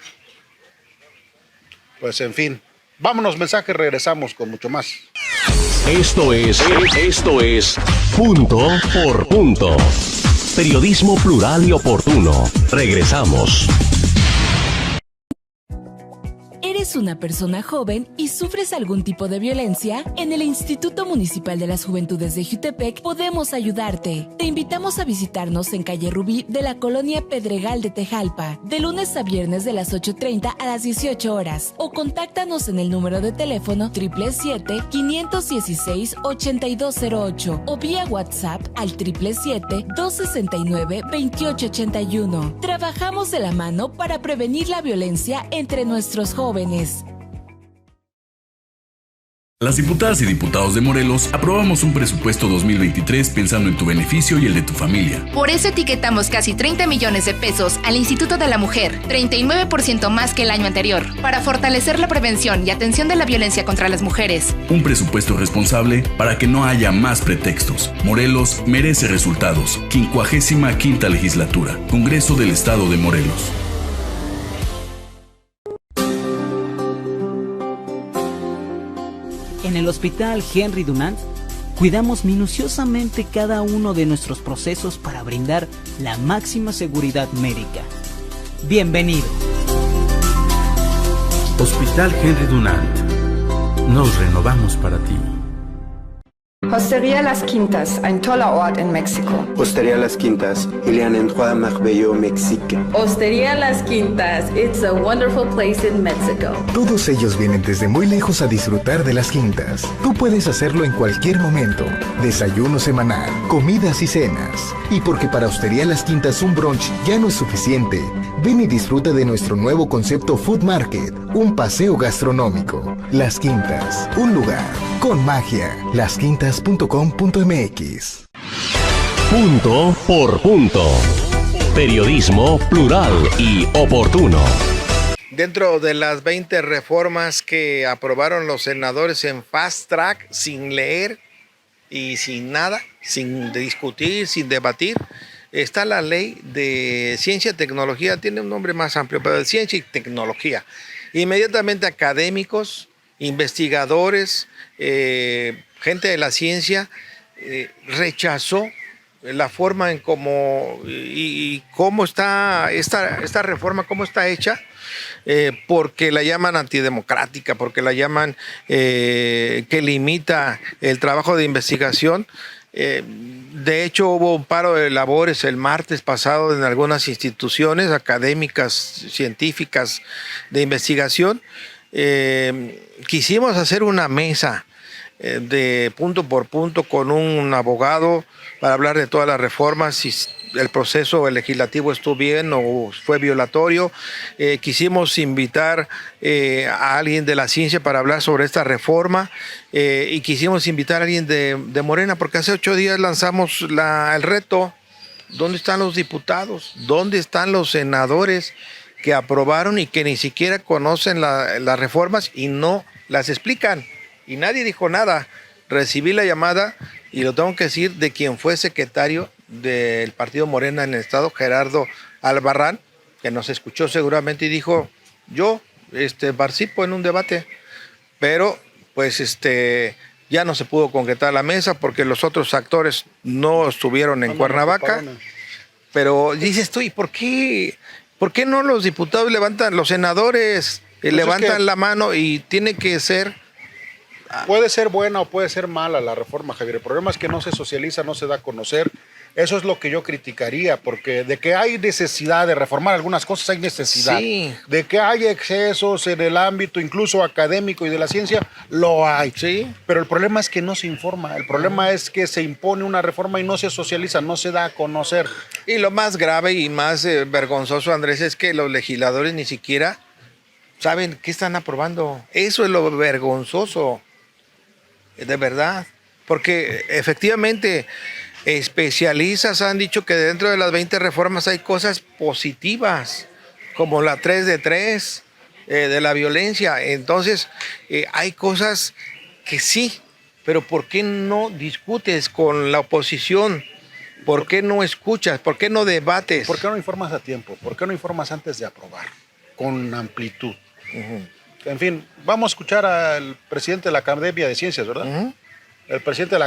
Pues en fin, vámonos mensajes, regresamos con mucho más. Esto es Punto por Punto. Periodismo plural y oportuno. Regresamos. ¿Eres una persona joven y sufres algún tipo de violencia? En el Instituto Municipal de las Juventudes de Jutepec podemos ayudarte. Te invitamos a visitarnos en calle Rubí de la colonia Pedregal de Tejalpa, de lunes a viernes de las 8:30 a las 18 horas, o contáctanos en el número de teléfono 777-516-8208 o vía WhatsApp al 777-269-2881. Trabajamos de la mano para prevenir la violencia entre nuestros jóvenes. Las diputadas y diputados de Morelos aprobamos un presupuesto 2023 pensando en tu beneficio y el de tu familia. Por eso etiquetamos casi 30 millones de pesos al Instituto de la Mujer, 39% más que el año anterior, para fortalecer la prevención y atención de la violencia contra las mujeres. Un presupuesto responsable para que no haya más pretextos. Morelos merece resultados. 55ª legislatura. Congreso del Estado de Morelos. En el Hospital Henry Dunant, cuidamos minuciosamente cada uno de nuestros procesos para brindar la máxima seguridad médica. Bienvenido. Hospital Henry Dunant. Nos renovamos para ti. Hostería Las Quintas, ein toller Ort in Mexiko. Hostería Las Quintas, il y a un endroit merveilleux au Mexique. Hostería Las Quintas, it's a wonderful place in Mexico. Todos ellos vienen desde muy lejos a disfrutar de Las Quintas. Tú puedes hacerlo en cualquier momento. Desayuno semanal, comidas y cenas. Y porque para Hostería Las Quintas un brunch ya no es suficiente, ven y disfruta de nuestro nuevo concepto Food Market, un paseo gastronómico. Las Quintas, un lugar con magia. Lasquintas.com.mx. Punto por Punto. Periodismo plural y oportuno. Dentro de las 20 reformas que aprobaron los senadores en fast track, sin leer y sin nada, sin discutir, sin debatir, está la ley de ciencia y tecnología. Tiene un nombre más amplio, pero de ciencia y tecnología. Inmediatamente académicos, investigadores, gente de la ciencia rechazó la forma en cómo y cómo está esta reforma, cómo está hecha, porque la llaman antidemocrática, porque la llaman que limita el trabajo de investigación. De hecho, hubo un paro de labores el martes pasado en algunas instituciones académicas, científicas de investigación. Quisimos hacer una mesa de punto por punto con un abogado para hablar de todas las reformas, si el proceso legislativo estuvo bien o fue violatorio. Quisimos invitar a alguien de la ciencia para hablar sobre esta reforma y quisimos invitar a alguien de Morena, porque hace 8 días lanzamos el reto. ¿Dónde están los diputados? ¿Dónde están los senadores que aprobaron y que ni siquiera conocen las reformas y no las explican? Y nadie dijo nada. Recibí la llamada, y lo tengo que decir, de quien fue secretario del partido Morena en el estado, Gerardo Albarrán, que nos escuchó seguramente y dijo: yo participo en un debate, pero pues ya no se pudo concretar la mesa porque los otros actores no estuvieron en Cuernavaca. Pero dices tú, ¿y por qué no los diputados levantan, los senadores levantan la mano? Y tiene que ser... Puede ser buena o puede ser mala la reforma, Javier. El problema es que no se socializa, no se da a conocer. Eso es lo que yo criticaría, porque de que hay necesidad de reformar algunas cosas, hay necesidad. Sí. De que hay excesos en el ámbito incluso académico y de la ciencia, lo hay. Sí. Pero el problema es que no se informa. El problema es que se impone una reforma y no se socializa, no se da a conocer. Y lo más grave y más vergonzoso, Andrés, es que los legisladores ni siquiera saben qué están aprobando. Eso es lo vergonzoso. De verdad, porque efectivamente especialistas han dicho que dentro de las 20 reformas hay cosas positivas, como la 3 de 3 de la violencia. Entonces, hay cosas que sí, pero ¿por qué no discutes con la oposición? ¿Por qué no escuchas? ¿Por qué no debates? ¿Por qué no informas a tiempo? ¿Por qué no informas antes de aprobar? Con amplitud. En fin, vamos a escuchar al presidente de la Academia de Ciencias, ¿verdad? el presidente de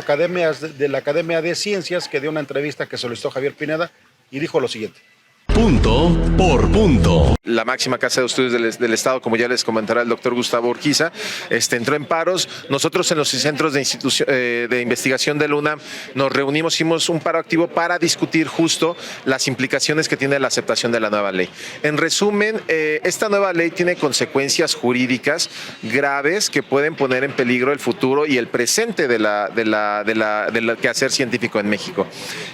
la Academia de Ciencias, que dio una entrevista que solicitó Javier Pineda y dijo lo siguiente. Punto por punto. La máxima casa de estudios del Estado, como ya les comentará el doctor Gustavo Urquiza, entró en paros. Nosotros en los centros de investigación de la UNAM nos reunimos, hicimos un paro activo para discutir justo las implicaciones que tiene la aceptación de la nueva ley. En resumen, esta nueva ley tiene consecuencias jurídicas graves que pueden poner en peligro el futuro y el presente del quehacer científico en México.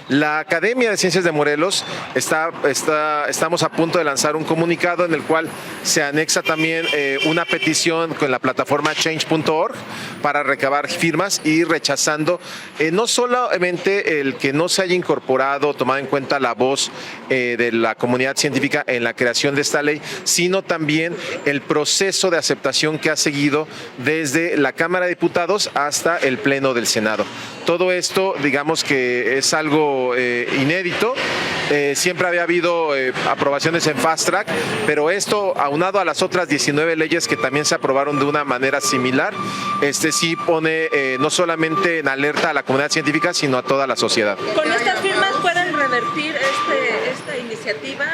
La Academia de Ciencias de Morelos estamos a punto de lanzar un comunicado en el cual se anexa también una petición con la plataforma change.org para recabar firmas y rechazando no solamente el que no se haya incorporado, tomado en cuenta la voz de la comunidad científica en la creación de esta ley, sino también el proceso de aceptación que ha seguido desde la Cámara de Diputados hasta el Pleno del Senado. Todo esto, digamos que es algo inédito. Siempre había habido aprobaciones en fast track, pero esto, aunado a las otras 19 leyes que también se aprobaron de una manera similar, sí pone no solamente en alerta a la comunidad científica, sino a toda la sociedad. ¿Con estas firmas pueden revertir esta iniciativa?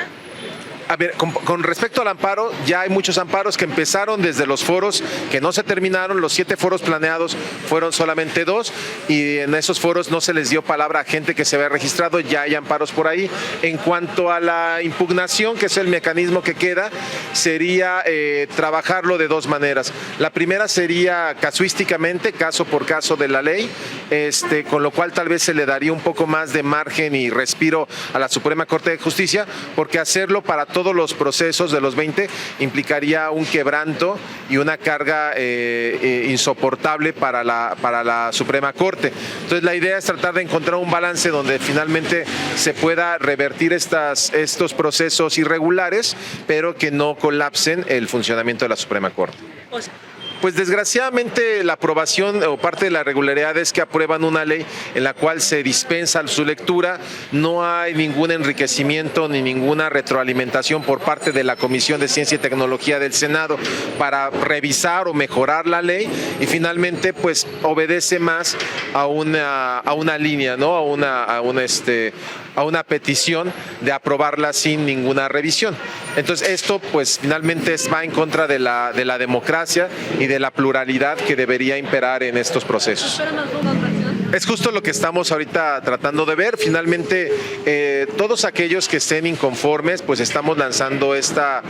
A ver, con respecto al amparo, ya hay muchos amparos que empezaron desde los foros que no se terminaron. Los 7 foros planeados fueron solamente 2 y en esos foros no se les dio palabra a gente que se había registrado. Ya hay amparos por ahí. En cuanto a la impugnación, que es el mecanismo que queda, sería trabajarlo de 2 maneras. La primera sería casuísticamente, caso por caso de la ley, con lo cual tal vez se le daría un poco más de margen y respiro a la Suprema Corte de Justicia, porque hacerlo para todos los procesos de los 20 implicaría un quebranto y una carga insoportable para la Suprema Corte. Entonces la idea es tratar de encontrar un balance donde finalmente se pueda revertir estos procesos irregulares, pero que no colapsen el funcionamiento de la Suprema Corte. Pues desgraciadamente la aprobación o parte de la irregularidad es que aprueban una ley en la cual se dispensa su lectura, no hay ningún enriquecimiento ni ninguna retroalimentación por parte de la Comisión de Ciencia y Tecnología del Senado para revisar o mejorar la ley y finalmente pues obedece más a una línea, ¿no? a una petición de aprobarla sin ninguna revisión. Entonces esto pues finalmente va en contra de la democracia y de la pluralidad que debería imperar en estos procesos. Es justo lo que estamos ahorita tratando de ver. Finalmente, todos aquellos que estén inconformes, pues estamos lanzando esta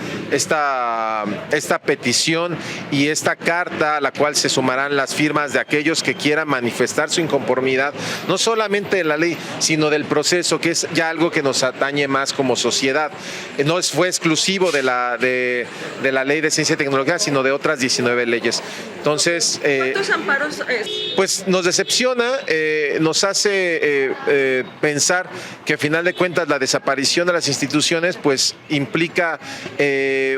petición y esta carta a la cual se sumarán las firmas de aquellos que quieran manifestar su inconformidad, no solamente de la ley, sino del proceso, que es ya algo que nos atañe más como sociedad. No fue exclusivo de la ley de ciencia y tecnología, sino de otras 19 leyes. Entonces, ¿cuántos amparos? Pues nos decepciona. Nos hace pensar que a final de cuentas la desaparición de las instituciones pues implica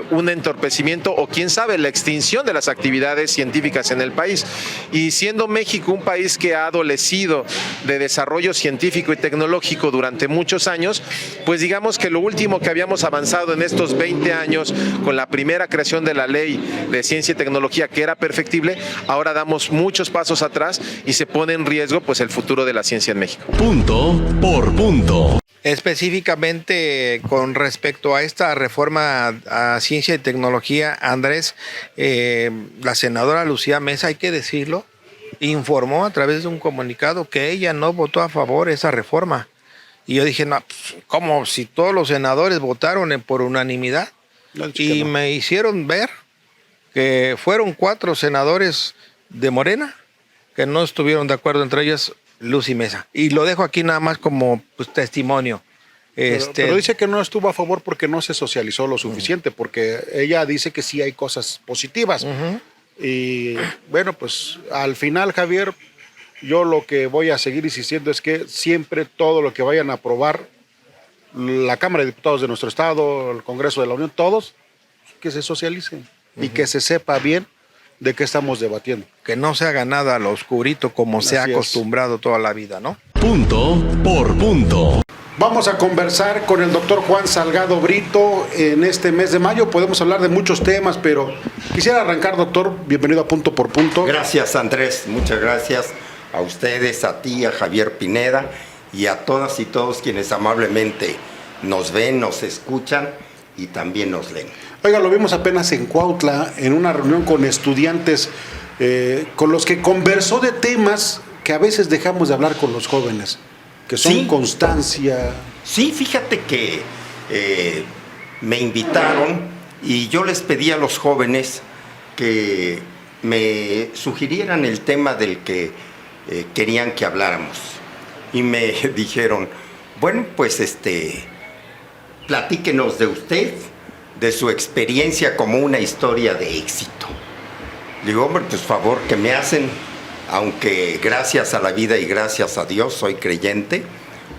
un entorpecimiento o quién sabe la extinción de las actividades científicas en el país, y siendo México un país que ha adolecido de desarrollo científico y tecnológico durante muchos años, pues digamos que lo último que habíamos avanzado en estos 20 años con la primera creación de la ley de ciencia y tecnología, que era perfectible, ahora damos muchos pasos atrás y se pone en riesgo pues el futuro de la ciencia en México. Punto por punto. Específicamente con respecto a esta reforma a ciencia y tecnología, Andrés, la senadora Lucía Mesa, hay que decirlo, informó a través de un comunicado que ella no votó a favor de esa reforma. Y yo dije, no, ¿cómo? Si todos los senadores votaron por unanimidad. Y me hicieron ver que fueron 4 senadores de Morena que no estuvieron de acuerdo, entre ellos Lucy Mesa. Y lo dejo aquí nada más como pues, testimonio. Pero dice que no estuvo a favor porque no se socializó lo suficiente, porque ella dice que sí hay cosas positivas. Y bueno, pues al final, Javier, yo lo que voy a seguir insistiendo es que siempre todo lo que vayan a aprobar la Cámara de Diputados de nuestro estado, el Congreso de la Unión, todos, que se socialicen y que se sepa bien de qué estamos debatiendo. Que no se haga nada a lo oscurito como se ha acostumbrado toda la vida, ¿no? Punto por punto. Vamos a conversar con el doctor Juan Salgado Brito en este mes de mayo. Podemos hablar de muchos temas, pero quisiera arrancar, doctor. Bienvenido a Punto por Punto. Gracias, Andrés. Muchas gracias. a ustedes, a ti, a Javier Pineda y a todas y todos quienes amablemente nos ven, nos escuchan y también nos leen. Oiga, lo vimos apenas en Cuautla, en una reunión con estudiantes, con los que conversó de temas que a veces dejamos de hablar con los jóvenes, que son Sí. constancia. Sí, fíjate que me invitaron y yo les pedí a los jóvenes que me sugirieran el tema del que querían que habláramos. Y me dijeron, bueno, pues platíquenos de usted, de su experiencia como una historia de éxito. Digo, hombre, pues favor que me hacen, aunque gracias a la vida y gracias a Dios soy creyente,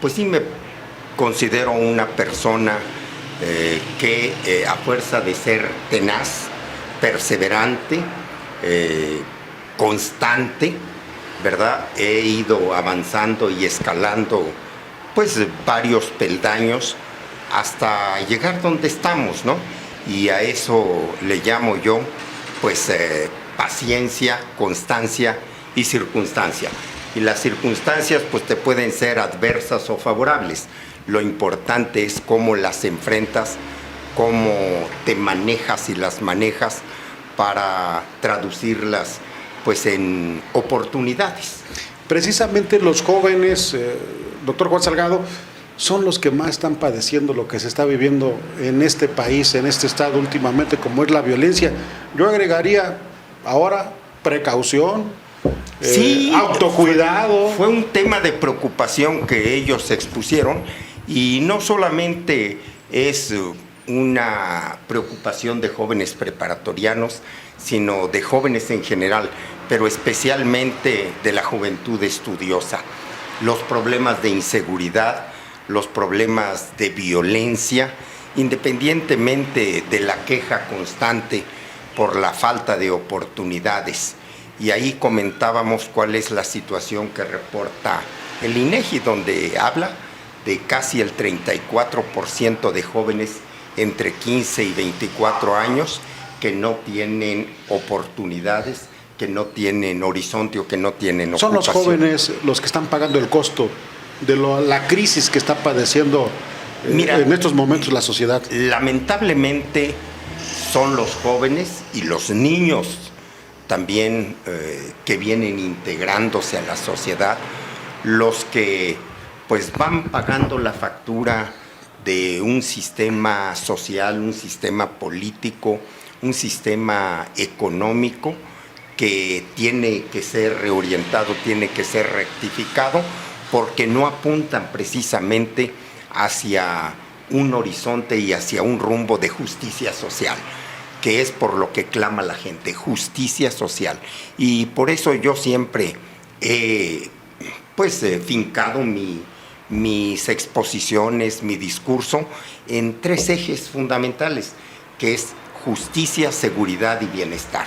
pues sí me considero una persona que a fuerza de ser tenaz, perseverante, constante, ¿verdad? He ido avanzando y escalando pues varios peldaños hasta llegar donde estamos, ¿no? Y a eso le llamo yo pues paciencia, constancia y circunstancia. Y las circunstancias pues te pueden ser adversas o favorables. Lo importante es cómo las enfrentas, cómo te manejas y las manejas para traducirlas pues en oportunidades. Precisamente los jóvenes, doctor Juan Salgado, son los que más están padeciendo lo que se está viviendo en este país, en este estado últimamente, como es la violencia. Yo agregaría ahora precaución, sí, autocuidado. Fue un tema de preocupación que ellos expusieron y no solamente es una preocupación de jóvenes preparatorianos, sino de jóvenes en general, pero especialmente de la juventud estudiosa. Los problemas de inseguridad, los problemas de violencia, independientemente de la queja constante por la falta de oportunidades. Y ahí comentábamos cuál es la situación que reporta el INEGI, donde habla de casi el 34% de jóvenes entre 15 y 24 años que no tienen oportunidades, que no tienen horizonte o que no tienen Son ocupación. los jóvenes los que están pagando el costo de la crisis que está padeciendo en estos momentos la sociedad. Lamentablemente son los jóvenes y los niños también que vienen integrándose a la sociedad los que pues van pagando la factura de un sistema social, un sistema político, un sistema económico que tiene que ser reorientado, tiene que ser rectificado, porque no apuntan precisamente hacia un horizonte y hacia un rumbo de justicia social, que es por lo que clama la gente, justicia social. Y por eso yo siempre he fincado mis exposiciones, mi discurso en tres ejes fundamentales, que es justicia, seguridad y bienestar.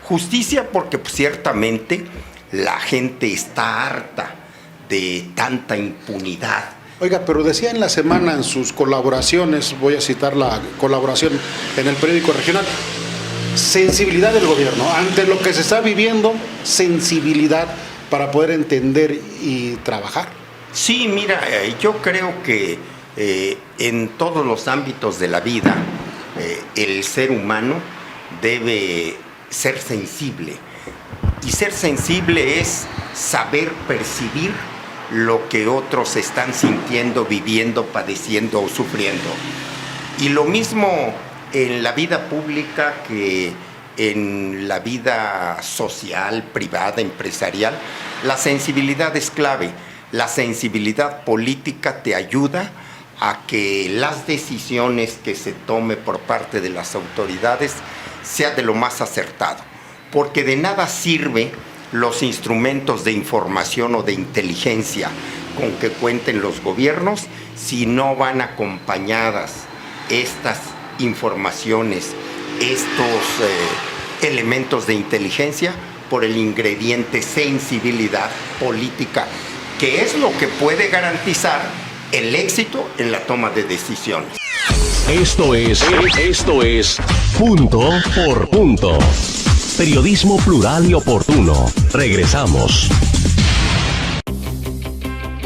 Justicia porque pues, ciertamente la gente está harta de tanta impunidad. Oiga, pero decía en la semana en sus colaboraciones, voy a citar la colaboración en el periódico regional, sensibilidad del gobierno ante lo que se está viviendo, sensibilidad para poder entender y trabajar. Sí, mira, yo creo que en todos los ámbitos de la vida el ser humano debe ser sensible. Y ser sensible es saber percibir lo que otros están sintiendo, viviendo, padeciendo o sufriendo. Y lo mismo en la vida pública que en la vida social, privada, empresarial, la sensibilidad es clave. La sensibilidad política te ayuda a que las decisiones que se tome por parte de las autoridades sea de lo más acertado, porque de nada sirve los instrumentos de información o de inteligencia con que cuenten los gobiernos si no van acompañadas estas informaciones, estos elementos de inteligencia por el ingrediente sensibilidad política, que es lo que puede garantizar el éxito en la toma de decisiones. Esto es Punto por Punto. Periodismo plural y oportuno. Regresamos.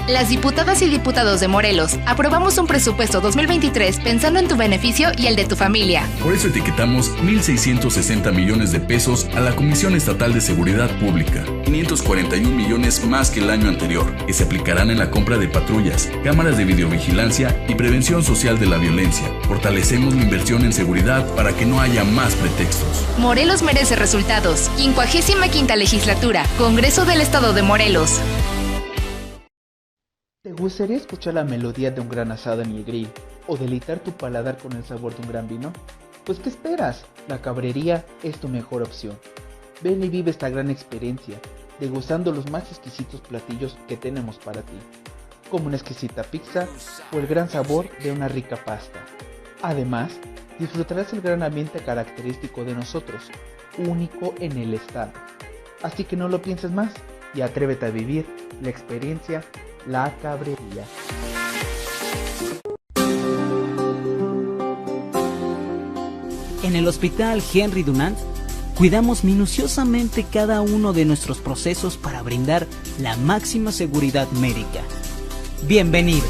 Las diputadas y diputados de Morelos aprobamos un presupuesto 2023 pensando en tu beneficio y el de tu familia. Por eso etiquetamos 1,660 millones de pesos a la Comisión Estatal de Seguridad Pública, 541 millones más que el año anterior, que se aplicarán en la compra de patrullas, cámaras de videovigilancia y prevención social de la violencia. Fortalecemos la inversión en seguridad para que no haya más pretextos. Morelos merece resultados. 55ª Legislatura, Congreso del Estado de Morelos. ¿Te gustaría escuchar la melodía de un gran asado en el grill o deleitar tu paladar con el sabor de un gran vino? Pues ¿qué esperas? La Cabrería es tu mejor opción. Ven y vive esta gran experiencia, degustando los más exquisitos platillos que tenemos para ti, como una exquisita pizza o el gran sabor de una rica pasta. Además, disfrutarás el gran ambiente característico de nosotros, único en el estado. Así que no lo pienses más y atrévete a vivir la experiencia La Cabrería. En el Hospital Henry Dunant cuidamos minuciosamente cada uno de nuestros procesos para brindar la máxima seguridad médica. Bienvenido.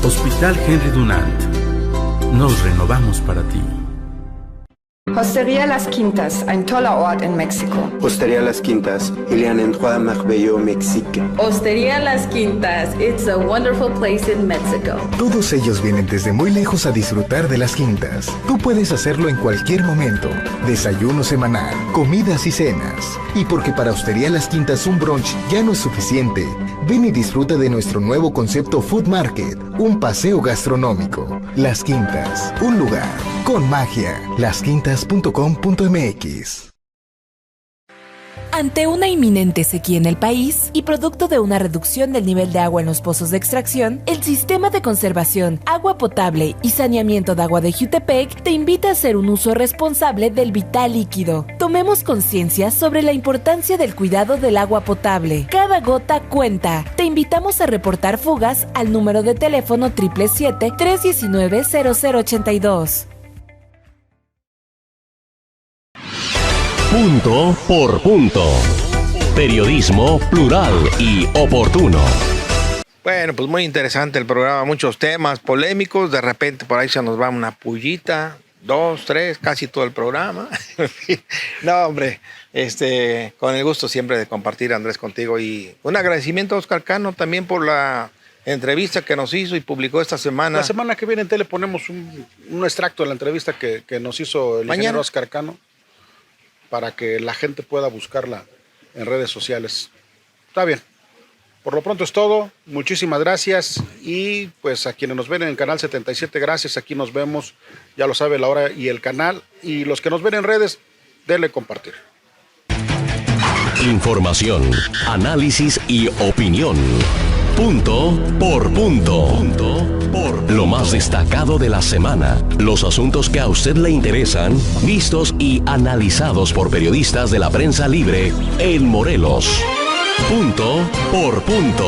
Hospital Henry Dunant. Nos renovamos para ti. Hostería Las Quintas, ein toller Ort in Mexiko. Hostería Las Quintas, il y a un endroit merveilleux au Mexique. Hostería Las Quintas, it's a wonderful place in Mexico. Todos ellos vienen desde muy lejos a disfrutar de Las Quintas. Tú puedes hacerlo en cualquier momento. Desayuno semanal, comidas y cenas. Y porque para Hostería Las Quintas un brunch ya no es suficiente, ven y disfruta de nuestro nuevo concepto Food Market, un paseo gastronómico. Las Quintas, un lugar con magia. lasquintas.com.mx. Ante una inminente sequía en el país y producto de una reducción del nivel de agua en los pozos de extracción, el Sistema de Conservación, Agua Potable y Saneamiento de Agua de Jutepec te invita a hacer un uso responsable del vital líquido. Tomemos conciencia sobre la importancia del cuidado del agua potable. Cada gota cuenta. Te invitamos a reportar fugas al número de teléfono 777-319-0082. Punto por punto. Periodismo plural y oportuno. Bueno, pues muy interesante el programa, muchos temas polémicos, de repente por ahí se nos va una pullita, 2, 3, casi todo el programa. No, hombre, con el gusto siempre de compartir, Andrés, contigo, y un agradecimiento a Oscar Cano también por la entrevista que nos hizo y publicó esta semana. La semana que viene en tele ponemos un extracto de la entrevista que nos hizo el ingeniero Oscar Cano, para que la gente pueda buscarla en redes sociales. Está bien. Por lo pronto es todo. Muchísimas gracias. Y pues a quienes nos ven en el canal 77, gracias. Aquí nos vemos. Ya lo sabe la hora y el canal. Y los que nos ven en redes, denle compartir. Información, análisis y opinión. Punto por punto. Lo más destacado de la semana. Los asuntos que a usted le interesan, vistos y analizados por periodistas de la prensa libre en Morelos. Punto por punto.